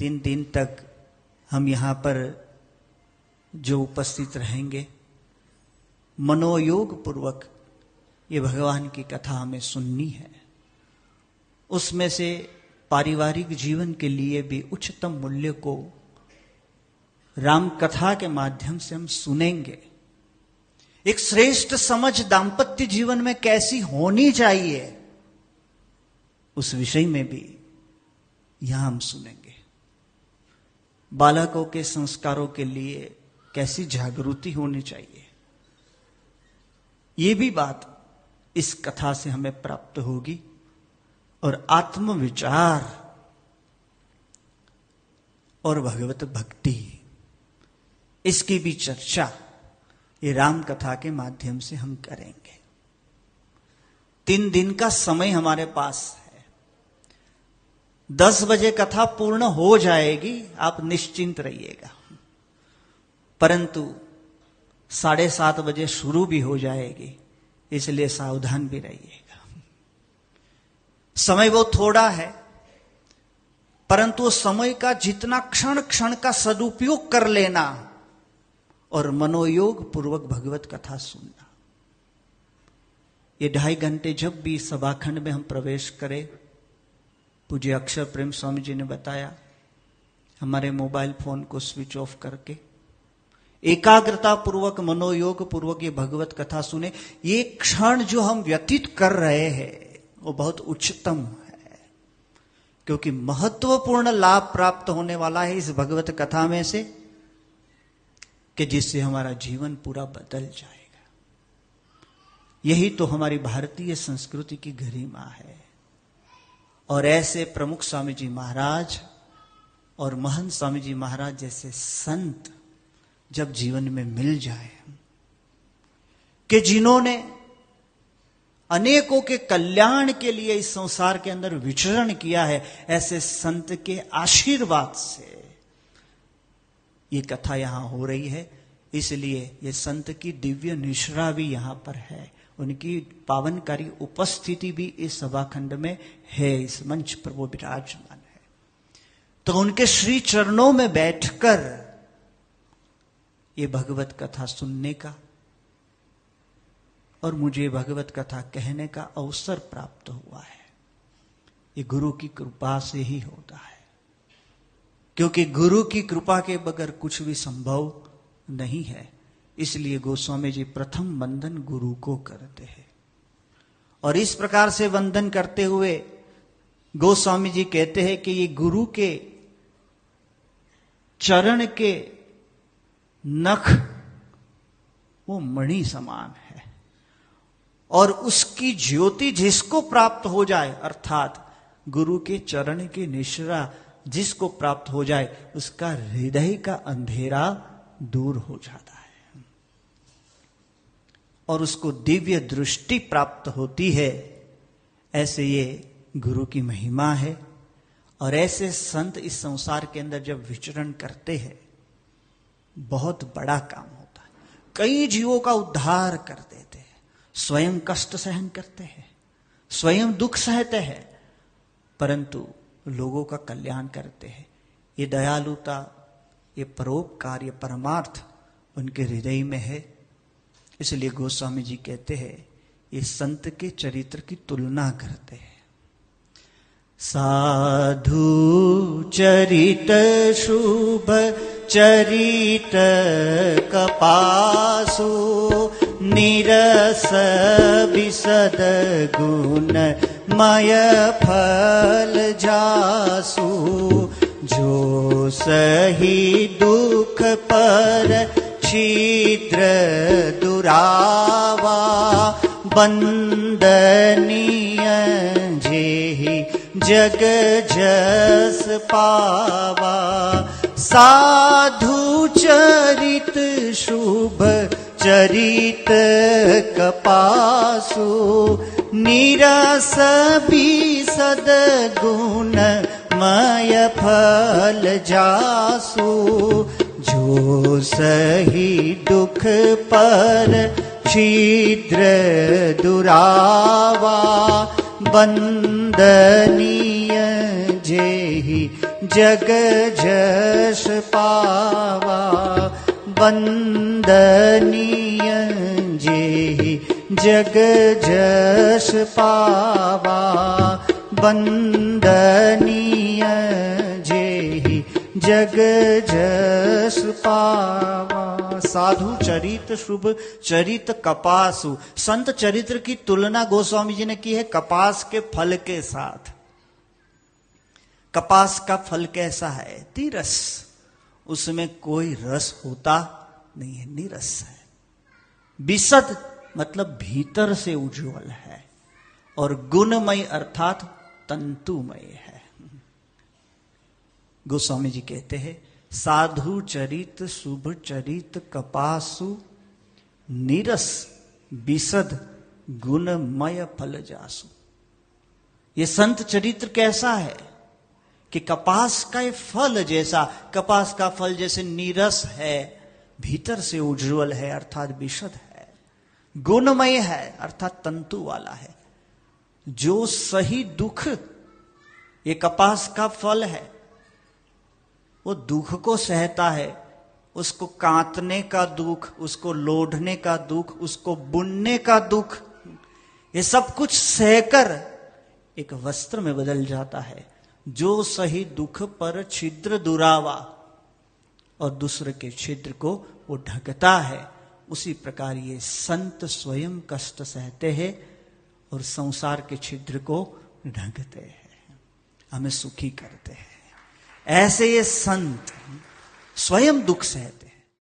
3 दिन तक हम यहाँ पर जो उपस्थित रहेंगे, मनोयोग पूर्वक ये भगवान की कथा हमें सुननी है। उसमें से पारिवारिक जीवन के लिए भी उच्चतम मूल्य को राम कथा के माध्यम से हम सुनेंगे। एक श्रेष्ठ समझ दाम्पत्य जीवन में कैसी होनी चाहिए, उस विषय में भी यहां हम सुनेंगे। बालकों के संस्कारों के लिए कैसी जागृति होनी चाहिए, ये भी बात इस कथा से हमें प्राप्त होगी। और आत्मविचार और भगवत भक्ति, इसकी भी चर्चा ये राम कथा के माध्यम से हम करेंगे। 3 दिन का समय हमारे पास है। 10 बजे कथा पूर्ण हो जाएगी, आप निश्चिंत रहिएगा। परंतु 7:30 बजे शुरू भी हो जाएगी, इसलिए सावधान भी रहिएगा। समय वो थोड़ा है, परंतु समय का जितना क्षण क्षण का सदुपयोग कर लेना और मनोयोग पूर्वक भगवत कथा सुनना। ये 2.5 घंटे जब भी सभाखंड में हम प्रवेश करें, पूज्य अक्षर प्रेम स्वामी जी ने बताया, हमारे मोबाइल फोन को स्विच ऑफ करके एकाग्रता पूर्वक मनोयोग पूर्वक ये भगवत कथा सुने। ये क्षण जो हम व्यतीत कर रहे हैं वो बहुत उच्चतम है, क्योंकि महत्वपूर्ण लाभ प्राप्त होने वाला है इस भगवत कथा में से, कि जिससे हमारा जीवन पूरा बदल जाएगा। यही तो हमारी भारतीय संस्कृति की गरिमा है। और ऐसे प्रमुख स्वामी जी महाराज और महंत स्वामी जी महाराज जैसे संत जब जीवन में मिल जाए, कि जिन्होंने अनेकों के कल्याण के लिए इस संसार के अंदर विचरण किया है, ऐसे संत के आशीर्वाद से ये कथा यहां हो रही है। इसलिए ये संत की दिव्य निश्रा भी यहां पर है, उनकी पावनकारी उपस्थिति भी इस सभाखंड में है, इस मंच पर वो विराजमान है। तो उनके श्री चरणों में बैठकर ये भगवत कथा सुनने का और मुझे भगवत कथा कहने का अवसर प्राप्त हुआ है, ये गुरु की कृपा से ही होता है। क्योंकि गुरु की कृपा के बगैर कुछ भी संभव नहीं है। इसलिए गोस्वामी जी प्रथम वंदन गुरु को करते हैं। और इस प्रकार से वंदन करते हुए गोस्वामी जी कहते हैं कि ये गुरु के चरण के नख वो मणि समान है, और उसकी ज्योति जिसको प्राप्त हो जाए, अर्थात गुरु के चरण की निश्रा जिसको प्राप्त हो जाए, उसका हृदय का अंधेरा दूर हो जाता है और उसको दिव्य दृष्टि प्राप्त होती है। ऐसे ये गुरु की महिमा है। और ऐसे संत इस संसार के अंदर जब विचरण करते हैं, बहुत बड़ा काम होता है। कई जीवों का उद्धार कर देते हैं, स्वयं कष्ट सहन करते हैं, स्वयं दुख सहते हैं, परंतु लोगों का कल्याण करते हैं। ये दयालुता, ये परोपकार, ये परमार्थ उनके हृदय में है। इसलिए गोस्वामी जी कहते हैं, ये संत के चरित्र की तुलना करते हैं। साधु चरित शुभ चरित कपासु, निरस विशद गुण मय फल जासु। जो सही दुख पर शीघ्र दुरावा, बंदनीय जेहि जग जस पावा। साधु चरित शुभ चरित कपासु, निरस विशद गुण मय फल जासु। जो सही दुख पर शीघ्र दुरावा, बंदनीय जेहि जग जस पावा, वंदनीय जेहि जग जस पावा, वंदनीय जेहि जग जस पावा। साधु चरित शुभ चरित कपासु। संत चरित्र की तुलना गोस्वामी जी ने की है कपास के फल के साथ। कपास का फल कैसा है? तिरस, उसमें कोई रस होता नहीं है, निरस है। विशद मतलब भीतर से उज्ज्वल है, और गुणमय अर्थात तंतुमय है। गोस्वामी जी कहते हैं साधु चरित शुभ चरित कपासु, निरस विशद गुणमय फल जासु। ये संत चरित्र कैसा है कि कपास का फल जैसा, कपास का फल जैसे नीरस है, भीतर से उज्ज्वल है अर्थात विशद है, गुणमय है अर्थात तंतु वाला है। जो सही दुख, ये कपास का फल है, वो दुख को सहता है, उसको काटने का दुख, उसको लोढ़ने का दुख, उसको बुनने का दुख, ये सब कुछ सहकर एक वस्त्र में बदल जाता है। जो सही दुख पर छिद्र दुरावा, और दूसरे के छिद्र को वो ढकता है, उसी प्रकार ये संत स्वयं कष्ट सहते हैं और संसार के छिद्र को ढकते हैं, हमें सुखी करते हैं। ऐसे ये संत स्वयं दुख सहते हैं।